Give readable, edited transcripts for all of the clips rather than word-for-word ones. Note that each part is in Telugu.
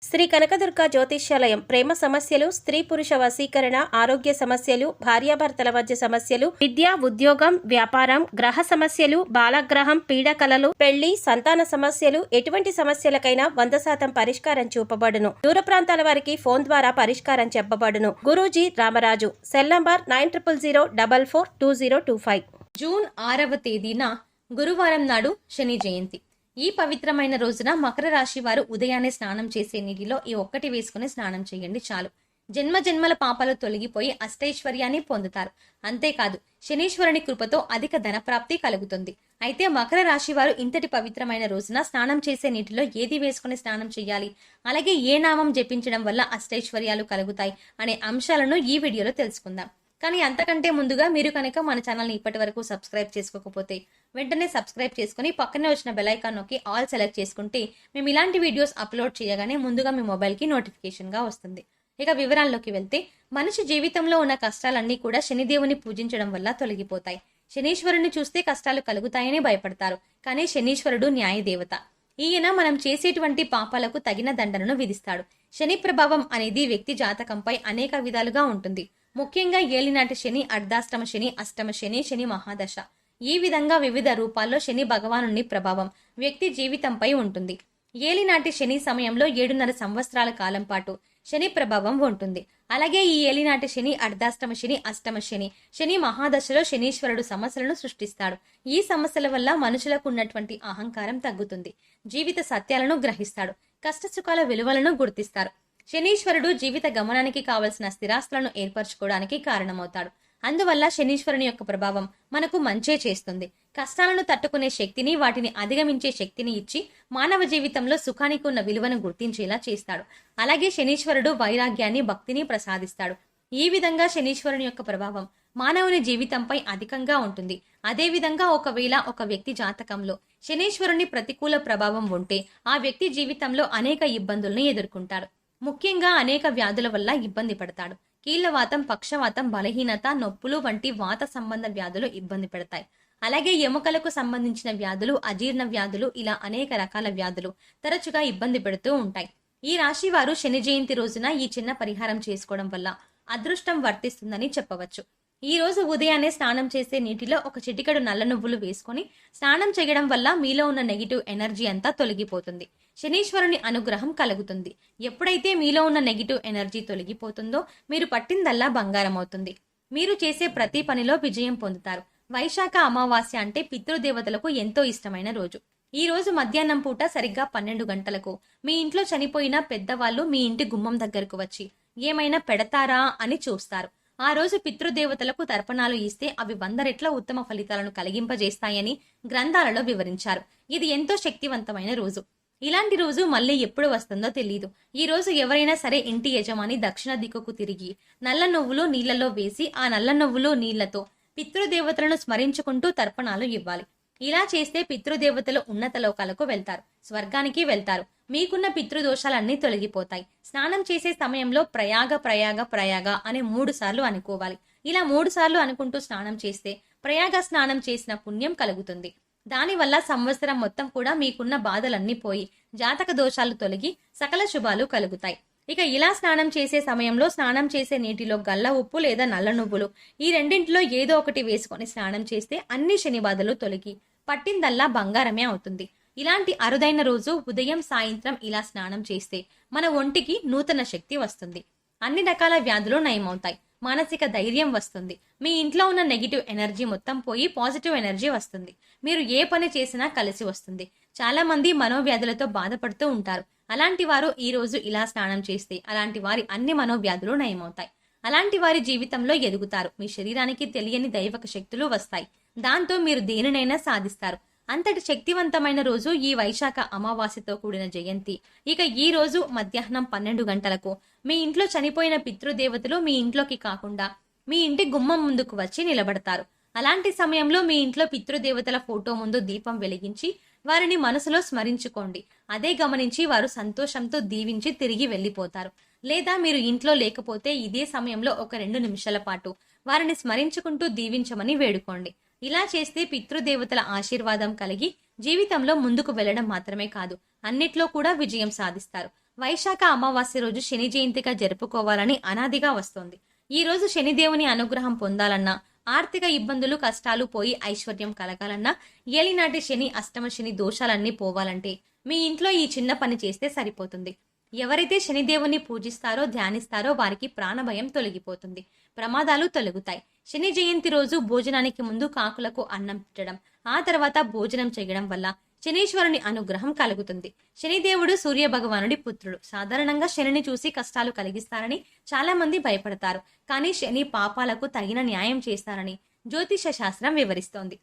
శ్రీ కనకదుర్గ జ్యోతిష్యాలయం ప్రేమ సమస్యలు, స్త్రీ పురుష వశీకరణ, ఆరోగ్య సమస్యలు, భార్యాభర్తల మధ్య సమస్యలు, విద్య, ఉద్యోగం, వ్యాపారం, గ్రహ సమస్యలు, బాలగ్రహం, పీడకలలు, పెళ్లి, సంతాన సమస్యలు, ఎటువంటి సమస్యలకైనా 100% పరిష్కారం చూపబడును. దూర ప్రాంతాల వారికి ఫోన్ ద్వారా పరిష్కారం చెప్పబడును. Guruji Ramaraju. Cell number 9000442025. June 6వ తేదీన గురువారం నాడు శని జయంతి. ఈ పవిత్రమైన రోజున మకర రాశి వారు ఉదయాన్నే స్నానం చేసే నీటిలో ఈ ఒక్కటి వేసుకుని స్నానం చేయండి చాలు. జన్మ జన్మల పాపాలు తొలగిపోయి అష్టైశ్వర్యాన్ని పొందుతారు. అంతేకాదు శనీశ్వరుని కృపతో అధిక ధనప్రాప్తి కలుగుతుంది. అయితే మకర రాశి వారు ఇంతటి పవిత్రమైన రోజున స్నానం చేసే నీటిలో ఏది వేసుకుని స్నానం చేయాలి, అలాగే ఏ నామం జపించడం వల్ల అష్టైశ్వర్యాలు కలుగుతాయి అనే అంశాలను ఈ వీడియోలో తెలుసుకుందాం. కానీ అంతకంటే ముందుగా మీరు కనుక మన ఛానల్ని ఇప్పటి వరకు సబ్స్క్రైబ్ చేసుకోకపోతే వెంటనే సబ్స్క్రైబ్ చేసుకుని పక్కనే వచ్చిన బెల్ ఐకాన్ నొక్కి ఆల్ సెలెక్ట్ చేసుకుంటే మేము ఇలాంటి వీడియోస్ అప్లోడ్ చేయగానే ముందుగా మీ మొబైల్కి నోటిఫికేషన్గా వస్తుంది. ఇక వివరాల్లోకి వెళ్తే, మనిషి జీవితంలో ఉన్న కష్టాలన్నీ కూడా శనిదేవుని పూజించడం వల్ల తొలగిపోతాయి. శనీశ్వరుని చూస్తే కష్టాలు కలుగుతాయని భయపడతారు, కానీ శనీశ్వరుడు న్యాయదేవత. ఈయన మనం చేసేటువంటి పాపాలకు తగిన దండనను విధిస్తాడు. శని ప్రభావం అనేది వ్యక్తి జాతకంపై అనేక విధాలుగా ఉంటుంది. ముఖ్యంగా ఏలినాటి శని, అర్ధాష్టమ శని, అష్టమ శని, శని మహాదశ, ఈ విధంగా వివిధ రూపాల్లో శని భగవానుని ప్రభావం వ్యక్తి జీవితంపై ఉంటుంది. ఏలినాటి శని సమయంలో 7.5 సంవత్సరాల కాలం పాటు శని ప్రభావం ఉంటుంది. అలాగే ఈ ఏలినాటి శని, అర్ధాష్టమ శని, అష్టమ శని, శని మహాదశలో శనీశ్వరుడు సమస్యలను సృష్టిస్తాడు. ఈ సమస్యల వల్ల మనుషులకు ఉన్నటువంటి అహంకారం తగ్గుతుంది. జీవిత సత్యాలను గ్రహిస్తాడు. కష్టసుఖాల విలువలను గుర్తిస్తారు. శనీశ్వరుడు జీవిత గమనానికి కావలసిన స్థిరాస్తులను ఏర్పరచుకోవడానికి కారణమవుతాడు. అందువల్ల శనీశ్వరుని యొక్క ప్రభావం మనకు మంచే చేస్తుంది. కష్టాలను తట్టుకునే శక్తిని, వాటిని అధిగమించే శక్తిని ఇచ్చి మానవ జీవితంలో సుఖానికి ఉన్న విలువను గుర్తించేలా చేస్తాడు. అలాగే శనీశ్వరుడు వైరాగ్యాన్ని, భక్తిని ప్రసాదిస్తాడు. ఈ విధంగా శనీశ్వరుని యొక్క ప్రభావం మానవుని జీవితంపై అధికంగా ఉంటుంది. అదే విధంగా ఒకవేళ ఒక వ్యక్తి జాతకంలో శనీశ్వరుని ప్రతికూల ప్రభావం ఉంటే ఆ వ్యక్తి జీవితంలో అనేక ఇబ్బందులను ఎదుర్కొంటాడు. ముఖ్యంగా అనేక వ్యాధుల వల్ల ఇబ్బంది పడతాడు. కీళ్లవాతం, పక్షవాతం, బలహీనత, నొప్పులు వంటి వాత సంబంధ వ్యాధులు ఇబ్బంది పెడతాయి. అలాగే ఎముకలకు సంబంధించిన వ్యాధులు, అజీర్ణ వ్యాధులు, ఇలా అనేక రకాల వ్యాధులు తరచుగా ఇబ్బంది పెడుతూ ఉంటాయి. ఈ రాశి వారు శని జయంతి రోజున ఈ చిన్న పరిహారం చేసుకోవడం వల్ల అదృష్టం వర్తిస్తుందని చెప్పవచ్చు. ఈ రోజు ఉదయాన్నే స్నానం చేసే నీటిలో ఒక చిటికెడు నల్ల నువ్వులు వేసుకొని స్నానం చేయడం వల్ల మీలో ఉన్న నెగిటివ్ ఎనర్జీ అంతా తొలగిపోతుంది. శనీశ్వరుని అనుగ్రహం కలుగుతుంది. ఎప్పుడైతే మీలో ఉన్న నెగిటివ్ ఎనర్జీ తొలగిపోతుందో మీరు పట్టిందల్లా బంగారం అవుతుంది. మీరు చేసే ప్రతి పనిలో విజయం పొందుతారు. వైశాఖ అమావాస్య అంటే పితృదేవతలకు ఎంతో ఇష్టమైన రోజు. ఈ రోజు మధ్యాహ్నం పూట సరిగ్గా 12 గంటలకు మీ ఇంట్లో చనిపోయిన పెద్దవాళ్ళు మీ ఇంటి గుమ్మం దగ్గరకు వచ్చి ఏమైనా పెడతారా అని చూస్తారు. ఆ రోజు పితృదేవతలకు తర్పణాలు ఇస్తే అవి 100 రెట్ల ఉత్తమ ఫలితాలను కలిగింపజేస్తాయని గ్రంథాలలో వివరించారు. ఇది ఎంతో శక్తివంతమైన రోజు. ఇలాంటి రోజు మళ్ళీ ఎప్పుడు వస్తుందో తెలియదు. ఈ రోజు ఎవరైనా సరే ఇంటి యజమాని దక్షిణ దిక్కుకు తిరిగి నల్ల నువ్వులు నీళ్లలో వేసి ఆ నల్ల నువ్వులు నీళ్లతో పితృదేవతలను స్మరించుకుంటూ తర్పణాలు ఇవ్వాలి. ఇలా చేస్తే పితృదేవతలు ఉన్నత లోకాలకు వెళ్తారు, స్వర్గానికి వెళ్తారు. మీకున్న పితృదోషాలన్నీ తొలగిపోతాయి. స్నానం చేసే సమయంలో ప్రయాగ ప్రయాగ ప్రయాగ అనే 3 సార్లు అనుకోవాలి. ఇలా 3 సార్లు అనుకుంటూ స్నానం చేస్తే ప్రయాగ స్నానం చేసిన పుణ్యం కలుగుతుంది. దానివల్ల సంవత్సరం మొత్తం కూడా మీకున్న బాధలన్నీ పోయి జాతక దోషాలు తొలగి సకల శుభాలు కలుగుతాయి. ఇక ఇలా స్నానం చేసే సమయంలో స్నానం చేసే నీటిలో గల్ల ఉప్పు లేదా నల్ల నువ్వులు, ఈ రెండింటిలో ఏదో ఒకటి వేసుకొని స్నానం చేస్తే అన్ని శని బాధలు తొలగి పట్టిందల్లా బంగారమే అవుతుంది. ఇలాంటి అరుదైన రోజు ఉదయం, సాయంత్రం ఇలా స్నానం చేస్తే మన ఒంటికి నూతన శక్తి వస్తుంది. అన్ని రకాల వ్యాధులు నయమవుతాయి. మానసిక ధైర్యం వస్తుంది. మీ ఇంట్లో ఉన్న నెగిటివ్ ఎనర్జీ మొత్తం పోయి పాజిటివ్ ఎనర్జీ వస్తుంది. మీరు ఏ పని చేసినా కలిసి వస్తుంది. చాలా మంది మనోవ్యాధులతో బాధపడుతూ ఉంటారు. అలాంటి వారు ఈ రోజు ఇలా స్నానం చేస్తే అలాంటి వారి అన్ని మనోవ్యాధులు నయమవుతాయి. అలాంటి వారి జీవితంలో ఎదుగుతారు. మీ శరీరానికి తెలియని దైవక శక్తులు వస్తాయి. దాంతో మీరు దేనినైనా సాధిస్తారు. అంతటి శక్తివంతమైన రోజు ఈ వైశాఖ అమావాస్యతో కూడిన జయంతి. ఇక ఈ రోజు మధ్యాహ్నం 12 గంటలకు మీ ఇంట్లో చనిపోయిన పితృదేవతలు మీ ఇంట్లోకి కాకుండా మీ ఇంటి గుమ్మం ముందుకు వచ్చి నిలబడతారు. అలాంటి సమయంలో మీ ఇంట్లో పితృదేవతల ఫోటో ముందు దీపం వెలిగించి వారిని మనసులో స్మరించుకోండి. అదే గమనించి వారు సంతోషంతో దీవించి తిరిగి వెళ్ళిపోతారు. లేదా మీరు ఇంట్లో లేకపోతే ఇదే సమయంలో ఒక 2 నిమిషాల పాటు వారిని స్మరించుకుంటూ దీవించమని వేడుకోండి. ఇలా చేస్తే పితృదేవతల ఆశీర్వాదం కలిగి జీవితంలో ముందుకు వెళ్లడం మాత్రమే కాదు, అన్నిట్లో కూడా విజయం సాధిస్తారు. వైశాఖ అమావాస్య రోజు శని జయంతిగా జరుపుకోవాలని అనాదిగా వస్తోంది. ఈ రోజు శనిదేవుని అనుగ్రహం పొందాలన్నా, ఆర్థిక ఇబ్బందులు కష్టాలు పోయి ఐశ్వర్యం కలగాలన్నా, ఏలినాటి శని అష్టమ శని దోషాలన్నీ పోవాలంటే మీ ఇంట్లో ఈ చిన్న పని చేస్తే సరిపోతుంది. ఎవరైతే శనిదేవుని పూజిస్తారో ధ్యానిస్తారో వారికి ప్రాణభయం తొలగిపోతుంది, ప్రమాదాలు తొలగుతాయి. శని జయంతి రోజు భోజనానికి ముందు కాకులకు అన్నం పెట్టడం, ఆ తర్వాత భోజనం చేయడం వల్ల శనీశ్వరుని అనుగ్రహం కలుగుతుంది. శనిదేవుడు సూర్య భగవానుడి పుత్రుడు. సాధారణంగా శనిని చూసి కష్టాలు కలిగిస్తారని చాలా మంది భయపడతారు. కానీ శని పాపాలకు తగిన న్యాయం చేస్తారని జ్యోతిష శాస్త్రం వివరిస్తోంది.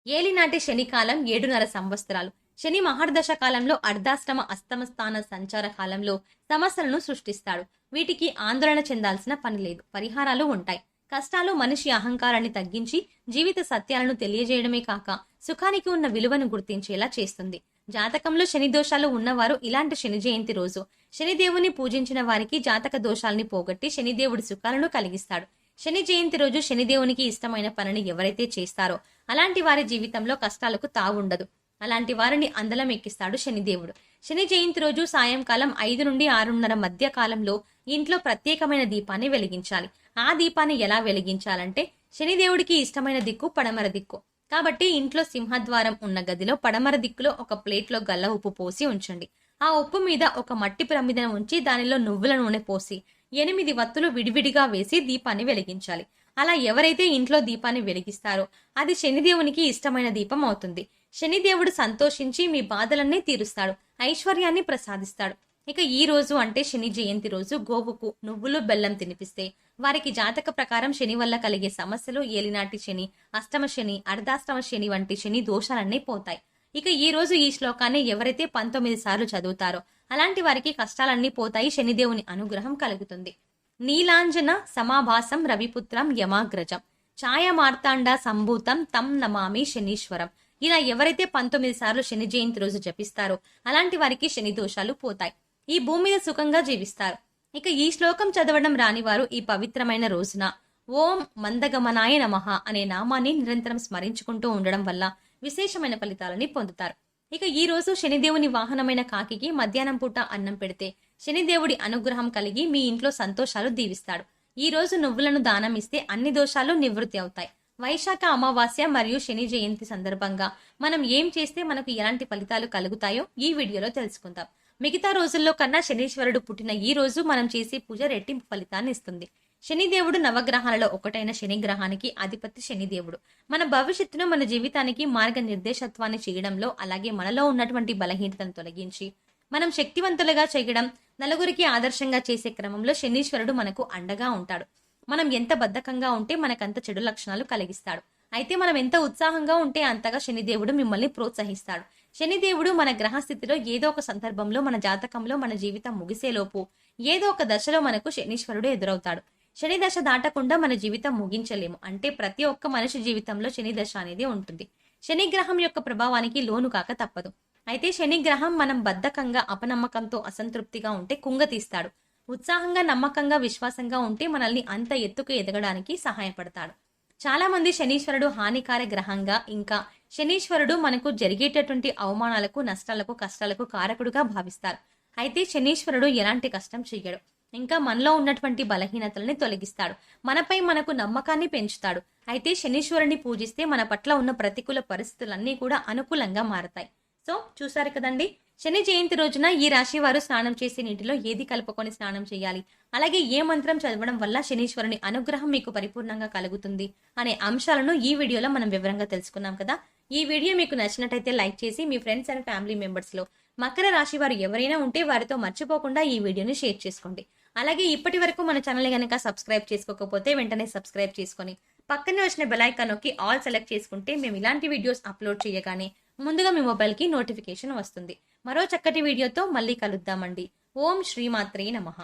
ఏలినాటి శని కాలం 7.5 సంవత్సరాలు. శని మహర్దశ కాలంలో అర్ధాష్టమ అష్టమ స్థాన సంచార కాలంలో సమస్యలను సృష్టిస్తాడు. వీటికి ఆందోళన చెందాల్సిన పని లేదు, పరిహారాలు ఉంటాయి. కష్టాలు మనిషి అహంకారాన్ని తగ్గించి జీవిత సత్యాలను తెలియజేయడమే కాక సుఖానికి ఉన్న విలువను గుర్తించేలా చేస్తుంది. జాతకంలో శని దోషాలు ఉన్నవారు ఇలాంటి శని జయంతి రోజు శనిదేవుని పూజించిన వారికి జాతక దోషాలని పోగొట్టి శనిదేవుడి సుఖాలను కలిగిస్తాడు. శని జయంతి రోజు శనిదేవునికి ఇష్టమైన పనిని ఎవరైతే చేస్తారో అలాంటి వారి జీవితంలో కష్టాలకు తావుండదు. అలాంటి వారిని అందలం ఎక్కిస్తాడు శనిదేవుడు. శని జయంతి రోజు సాయంకాలం 5 నుండి 6:30 మధ్య కాలంలో ఇంట్లో ప్రత్యేకమైన దీపాన్ని వెలిగించాలి. ఆ దీపాన్ని ఎలా వెలిగించాలంటే, శనిదేవుడికి ఇష్టమైన దిక్కు పడమర దిక్కు కాబట్టి ఇంట్లో సింహద్వారం ఉన్న గదిలో పడమర దిక్కులో ఒక ప్లేట్లో గల్ల ఉప్పు పోసి ఉంచండి. ఆ ఉప్పు మీద ఒక మట్టి ప్రమిదను ఉంచి దానిలో నువ్వుల నూనె పోసి 8 వత్తులు విడివిడిగా వేసి దీపాన్ని వెలిగించాలి. అలా ఎవరైతే ఇంట్లో దీపాన్ని వెలిగిస్తారో అది శనిదేవునికి ఇష్టమైన దీపం అవుతుంది. శనిదేవుడు సంతోషించి మీ బాధలన్నీ తీరుస్తాడు, ఐశ్వర్యాన్ని ప్రసాదిస్తాడు. ఇక ఈ రోజు అంటే శని జయంతి రోజు గోవుకు నువ్వులు బెల్లం తినిపిస్తే వారికి జాతక ప్రకారం శని వల్ల కలిగే సమస్యలు, ఏలినాటి శని, అష్టమ శని, అర్ధాష్టమ శని వంటి శని దోషాలన్నీ పోతాయి. ఇక ఈ రోజు ఈ శ్లోకాన్ని ఎవరైతే 19 సార్లు చదువుతారో అలాంటి వారికి కష్టాలన్నీ పోతాయి, శనిదేవుని అనుగ్రహం కలుగుతుంది. నీలాంజన సమాభాసం రవిపుత్రం యమాగ్రజం ఛాయమార్తాండ సంభూతం తం నమామి శనీశ్వరం. ఇలా ఎవరైతే 19 సార్లు శని జయంతి రోజు జపిస్తారో అలాంటి వారికి శని దోషాలు పోతాయి, ఈ భూమి మీద సుఖంగా జీవిస్తారు. ఇక ఈ శ్లోకం చదవడం రాని వారు ఈ పవిత్రమైన రోజున ఓం మందగమనాయ నమః అనే నామాన్ని నిరంతరం స్మరించుకుంటూ ఉండడం వల్ల విశేషమైన ఫలితాలని పొందుతారు. ఇక ఈ రోజు శనిదేవుని వాహనమైన కాకికి మధ్యాహ్నం పూట అన్నం పెడితే శనిదేవుడి అనుగ్రహం కలిగి మీ ఇంట్లో సంతోషాలు దీవిస్తాడు. ఈ రోజు నువ్వులను దానం ఇస్తే అన్ని దోషాలు నివృత్తి అవుతాయి. వైశాఖ అమావాస్య మరియు శని జయంతి సందర్భంగా మనం ఏం చేస్తే మనకు ఎలాంటి ఫలితాలు కలుగుతాయో ఈ వీడియోలో తెలుసుకుందాం. మిగతా రోజుల్లో కన్నా శనీశ్వరుడు పుట్టిన ఈ రోజు మనం చేసే పూజ రెట్టింపు ఫలితాన్ని ఇస్తుంది. శనిదేవుడు నవగ్రహాలలో ఒకటైన శని గ్రహానికి అధిపతి శనిదేవుడు. మన భవిష్యత్తును, మన జీవితానికి మార్గ నిర్దేశత్వాన్ని చేయడంలో, అలాగే మనలో ఉన్నటువంటి బలహీనతను తొలగించి మనం శక్తివంతులుగా చేయడం, నలుగురికి ఆదర్శంగా చేసే క్రమంలో శనీశ్వరుడు మనకు అండగా ఉంటాడు. మనం ఎంత బద్ధకంగా ఉంటే మనకంత చెడు లక్షణాలు కలిగిస్తాడు. అయితే మనం ఎంత ఉత్సాహంగా ఉంటే అంతగా శనిదేవుడు మిమ్మల్ని ప్రోత్సహిస్తాడు. శనిదేవుడు మన గ్రహస్థితిలో ఏదో ఒక సందర్భంలో, మన జాతకంలో మన జీవితం ముగిసేలోపు ఏదో ఒక దశలో మనకు శనీశ్వరుడు ఎదురవుతాడు. శని దశ దాటకుండా మన జీవితం ముగించలేము. అంటే ప్రతి ఒక్క మనిషి జీవితంలో శని దశ అనేది ఉంటుంది. శని గ్రహం యొక్క ప్రభావానికి లోను కాక తప్పదు. అయితే శని గ్రహం మనం బద్ధకంగా, అపనమ్మకంతో, అసంతృప్తిగా ఉంటే కుంగతీస్తాడు. ఉత్సాహంగా, నమ్మకంగా, విశ్వాసంగా ఉంటే మనల్ని అంత ఎత్తుకు ఎదగడానికి సహాయపడతాడు. చాలా మంది శనీశ్వరుడు హానికార గ్రహంగా, ఇంకా శనీశ్వరుడు మనకు జరిగేటటువంటి అవమానాలకు, నష్టాలకు, కష్టాలకు కారకుడుగా భావిస్తారు. అయితే శనీశ్వరుడు ఎలాంటి కష్టం చెయ్యడు. ఇంకా మనలో ఉన్నటువంటి బలహీనతల్ని తొలగిస్తాడు, మనపై మనకు నమ్మకాన్ని పెంచుతాడు. అయితే శనీశ్వరుని పూజిస్తే మన పట్ల ఉన్న ప్రతికూల పరిస్థితులన్నీ కూడా అనుకూలంగా మారతాయి. సో చూసారు కదండి, శని జయంతి రోజున ఈ రాశి వారు స్నానం చేసే నీటిలో ఏది కలుపుకొని స్నానం చేయాలి, అలాగే ఏ మంత్రం చదవడం వల్ల శనీశ్వరుని అనుగ్రహం మీకు పరిపూర్ణంగా కలుగుతుంది అనే అంశాలను ఈ వీడియోలో మనం వివరంగా తెలుసుకున్నాం కదా. ఈ వీడియో మీకు నచ్చినట్టయితే లైక్ చేసి మీ ఫ్రెండ్స్ అండ్ ఫ్యామిలీ మెంబర్స్ లో మకర రాశి వారు ఎవరైనా ఉంటే వారితో మర్చిపోకుండా ఈ వీడియోని షేర్ చేసుకోండి. అలాగే ఇప్పటి వరకు మన ఛానల్ గనక సబ్స్క్రైబ్ చేసుకోకపోతే వెంటనే సబ్స్క్రైబ్ చేసుకొని పక్కనే వచ్చిన బెల్ ఐకాన్ నొక్కి ఆల్ సెలెక్ట్ చేసుకుంటే మేము ఇలాంటి వీడియోస్ అప్లోడ్ చేయగానే ముందుగా మీ మొబైల్ కి నోటిఫికేషన్ వస్తుంది. మరో చక్కటి వీడియోతో మళ్ళీ కలుద్దామండి. ఓం శ్రీమాత్రే నమః.